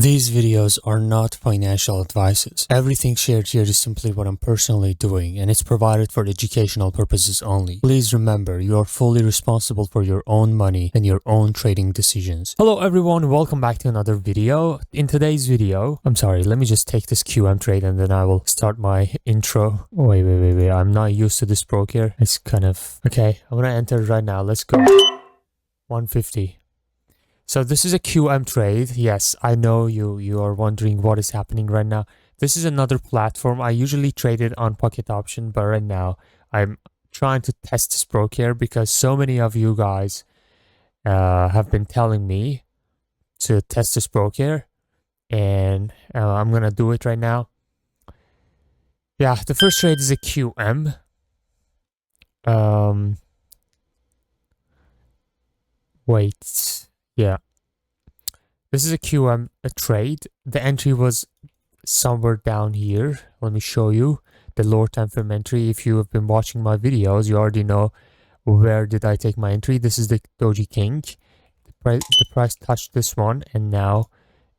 These videos are not financial advices. Everything shared here is simply what I'm personally doing, and it's provided for educational purposes only. Please remember, you are fully responsible for your own money and your own trading decisions. Hello everyone, welcome back to another video. In today's video, I'm sorry, let me just take this QM trade and then I will start my intro. Wait, I'm not used to this broker. It's kind of, okay, I'm gonna enter right now. Let's go. 150. So this is a QM trade. Yes, I know you are wondering what is happening right now. This is another platform. I usually trade it on Pocket Option, but right now I'm trying to test this broker because so many of you guys have been telling me to test this broker, and I'm gonna do it right now. Yeah, the first trade is a QM. Wait. Yeah, this is a QM trade. The entry was somewhere down here. Let me show you the lower time frame entry. If you have been watching my videos, you already know where did I take my entry. This is the Doji King. The price touched this one, and now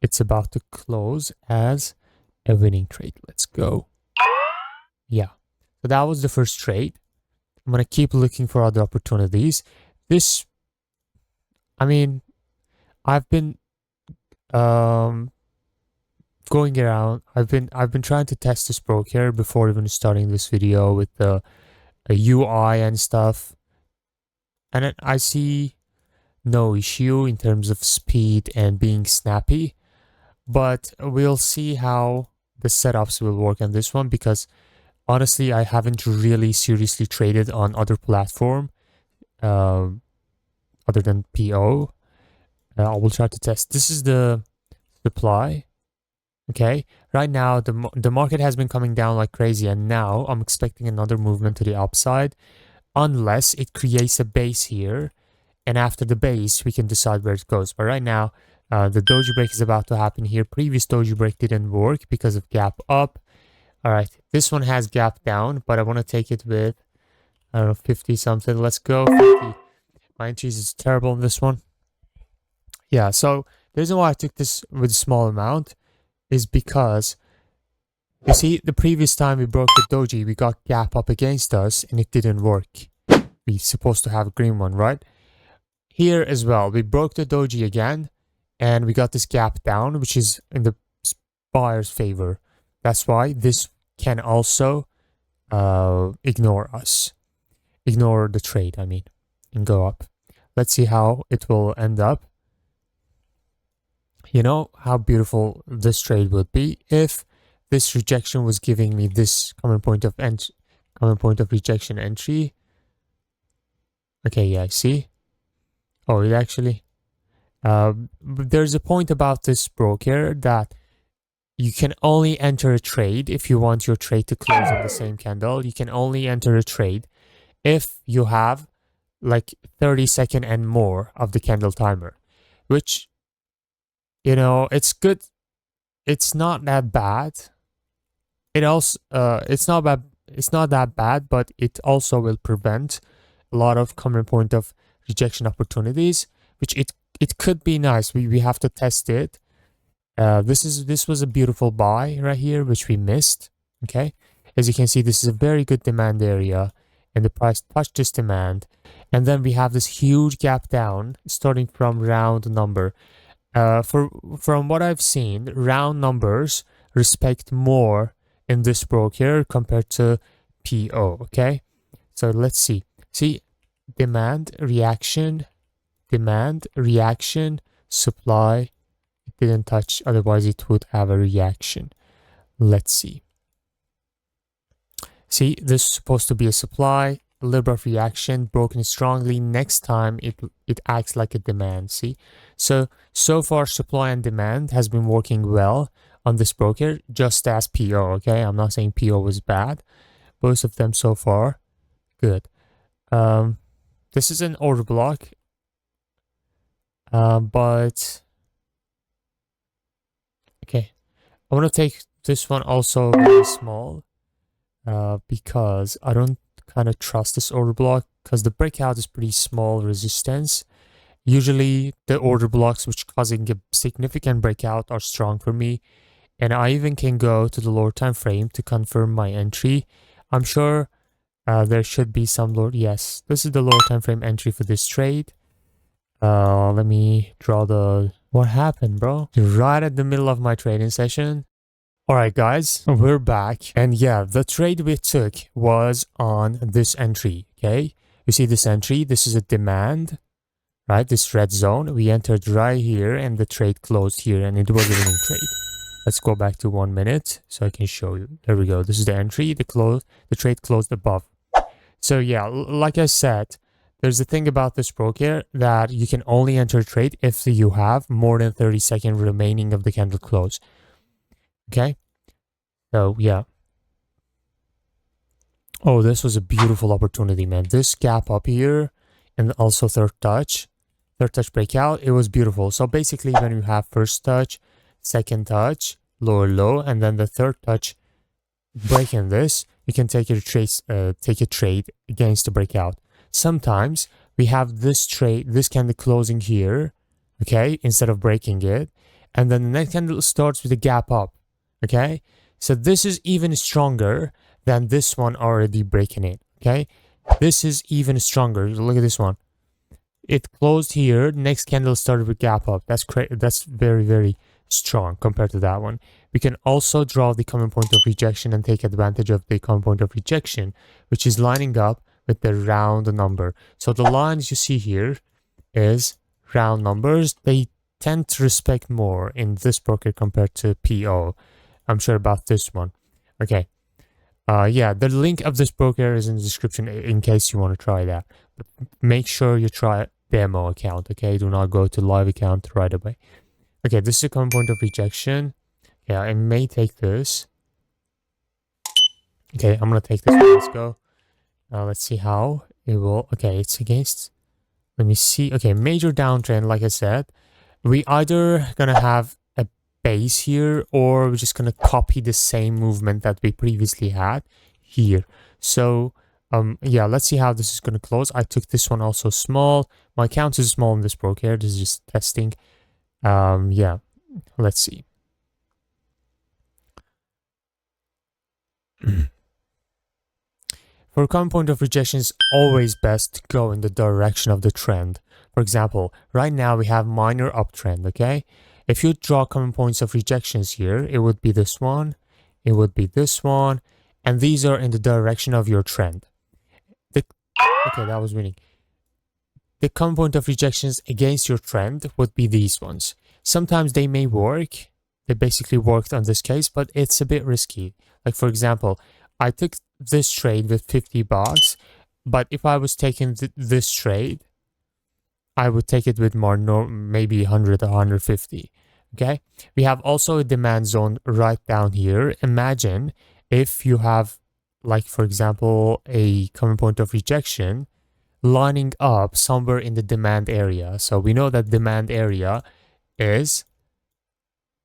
it's about to close as a winning trade. Let's go. Yeah, so that was the first trade. I'm gonna keep looking for other opportunities. This, I mean, I've been going around. I've been trying to test this broker before even starting this video with the UI and stuff, and I see no issue in terms of speed and being snappy, but we'll see how the setups will work on this one, because honestly I haven't really seriously traded on other platform other than PO. I will try to test. This is the supply. Okay, right now the market has been coming down like crazy, and now I'm expecting another movement to the upside unless it creates a base here, and after the base we can decide where it goes. But right now the doji break is about to happen here. Previous doji break didn't work because of gap up. All right, this one has gap down, but I want to take it with, I don't know, 50 something. Let's go 50. My entries is terrible in this one. Yeah, so the reason why I took this with a small amount is because, you see, the previous time we broke the doji, we got gap up against us and it didn't work. We're supposed to have a green one, right? Here as well, we broke the doji again and we got this gap down, which is in the buyer's favor. That's why this can also ignore us. Ignore the trade, I mean, and go up. Let's see how it will end up. You know how beautiful this trade would be if this rejection was giving me this common point of rejection entry. Okay, yeah, see. Oh, it actually there's a point about this broker that you can only enter a trade if you want your trade to close on the same candle. You can only enter a trade if you have like 30 seconds and more of the candle timer, which, you know, it's good. It's not that bad. It also it's not bad. It's not that bad, but it also will prevent a lot of common point of rejection opportunities, which it could be nice. We have to test it. This was a beautiful buy right here, which we missed. Okay, as you can see, this is a very good demand area, and the price touched this demand, and then we have this huge gap down starting from round number. From what I've seen, round numbers respect more in this broker compared to PO. Okay, so let's see. See, demand, reaction, supply. It didn't touch, otherwise it would have a reaction. Let's see. See, this is supposed to be a supply. A little bit of reaction, broken strongly. Next time it acts like a demand. See, so far supply and demand has been working well on this broker, just as PO. Okay, I'm not saying PO was bad. Both of them so far good. This is an order block, but okay, I want to take this one also very small because I don't kind of trust this order block, because the breakout is pretty small resistance Usually the order blocks which causing a significant breakout are strong for me. And I even can go to the lower time frame to confirm my entry. I'm sure there should be some lower. Yes, this is the lower time frame entry for this trade. Let me draw the... What happened, bro? Right at the middle of my trading session. Alright guys, we're back. And yeah, the trade we took was on this entry, okay? You see this entry? This is a demand, right? This red zone. We entered right here and the trade closed here and it was a winning trade. Let's go back to 1 minute so I can show you. There we go. This is the entry. The trade closed above. So yeah, like I said, there's a thing about this broker that you can only enter a trade if you have more than 30 seconds remaining of the candle close. Okay, so yeah. Oh, this was a beautiful opportunity, man. This gap up here and also third touch breakout, it was beautiful. So basically when you have first touch, second touch, lower low, and then the third touch breaking this, you can take a trade against the breakout. Sometimes we have this trade, this candle closing here, okay, instead of breaking it, and then the next candle starts with a gap up. Okay, so this is even stronger than this one already breaking it. Okay, this is even stronger. Look at this one. It closed here. Next candle started with gap up. That's very, very strong compared to that one. We can also draw the common point of rejection and take advantage of the common point of rejection, which is lining up with the round number. So the lines you see here is round numbers. They tend to respect more in this broker compared to PO. I'm sure about this one. Okay. Yeah, the link of this broker is in the description in case you want to try that. But make sure you try demo account, okay? Do not go to live account right away. Okay, this is a common point of rejection. Yeah, I may take this. Okay, I'm gonna take this one. Let's go. Let's see how it will. Okay, it's against. Let me see. Okay, major downtrend, like I said. We either gonna have base here or we're just gonna copy the same movement that we previously had here. So yeah, let's see how this is gonna close. I took this one also small. My account is small in this broker. This is just testing. Yeah, let's see. For a common point of rejection, it's always best to go in the direction of the trend. For example, right now we have minor uptrend, okay? If you draw common points of rejections here, it would be this one, it would be this one, and these are in the direction of your trend. Okay, that was winning. The common point of rejections against your trend would be these ones. Sometimes they may work. They basically worked on this case, but it's a bit risky. Like for example, I took this trade with 50 bucks, but if I was taking this trade, I would take it with more, maybe 100 or 150. Okay, we have also a demand zone right down here. Imagine if you have, like for example, a common point of rejection lining up somewhere in the demand area. So we know that demand area is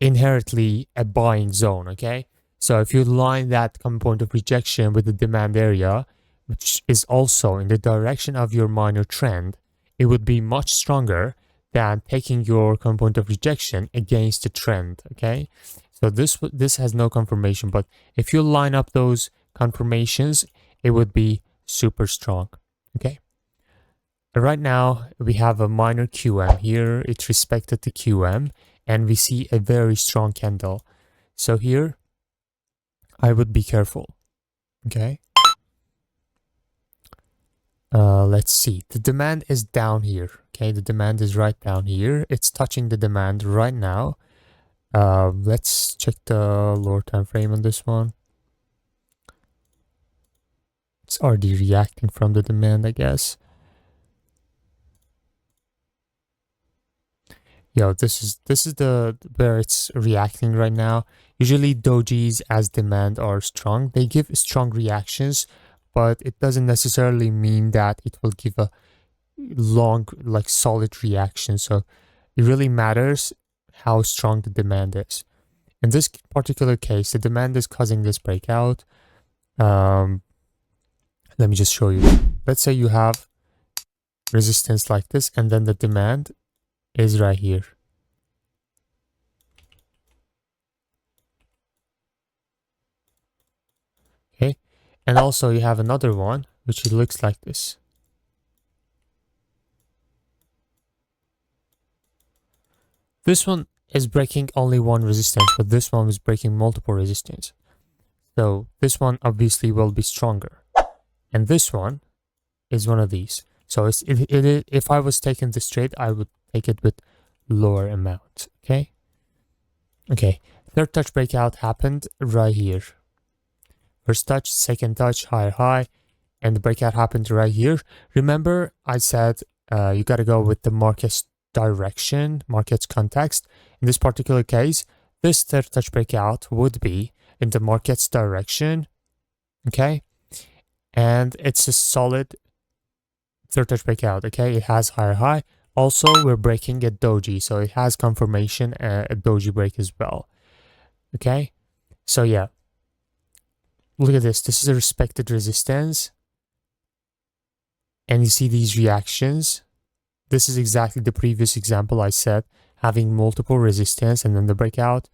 inherently a buying zone. Okay, so if you line that common point of rejection with the demand area, which is also in the direction of your minor trend, it would be much stronger than taking your common point of rejection against the trend. Okay, so this has no confirmation, but if you line up those confirmations, it would be super strong. Okay, right now we have a minor QM here. It's respected to QM and we see a very strong candle. So here I would be careful. Okay, let's see. The demand is down here. Okay, the demand is right down here. It's touching the demand right now. Let's check the lower time frame on this one. It's already reacting from the demand, I guess. Yo, this is the where it's reacting right now. Usually dojis as demand are strong. They give strong reactions, but it doesn't necessarily mean that it will give a long, like solid reaction. So it really matters how strong the demand is. In this particular case, the demand is causing this breakout. Let me just show you. Let's say you have resistance like this, and then the demand is right here. Okay, and also you have another one which looks like this. This one is breaking only one resistance, but this one is breaking multiple resistance. So this one obviously will be stronger. And this one is one of these. So if I was taking this trade, I would take it with lower amount. Okay. Okay. Third touch breakout happened right here. First touch, second touch, higher high, and the breakout happened right here. Remember, I said you got to go with the market's direction, market's context. In this particular case, this third touch breakout would be in the market's direction. Okay. And it's a solid third touch breakout. Okay. It has higher high. Also, we're breaking a doji. So it has confirmation, a doji break as well. Okay. So yeah. Look at this. This is a respected resistance. And you see these reactions. This is exactly the previous example I said, having multiple resistance and then the breakout.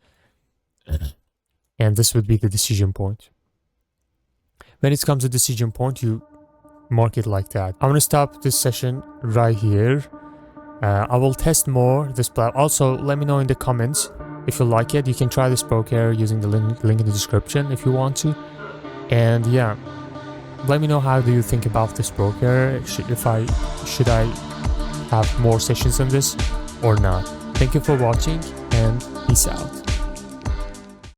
And this would be the decision point. When it comes to decision point, you mark it like that. I'm going to stop this session right here. I will test more this plan. Also, let me know in the comments if you like it. You can try this broker using the link in the description if you want to. And yeah, let me know how do you think about this broker. Should I have more sessions on this or not? Thank you for watching and peace out.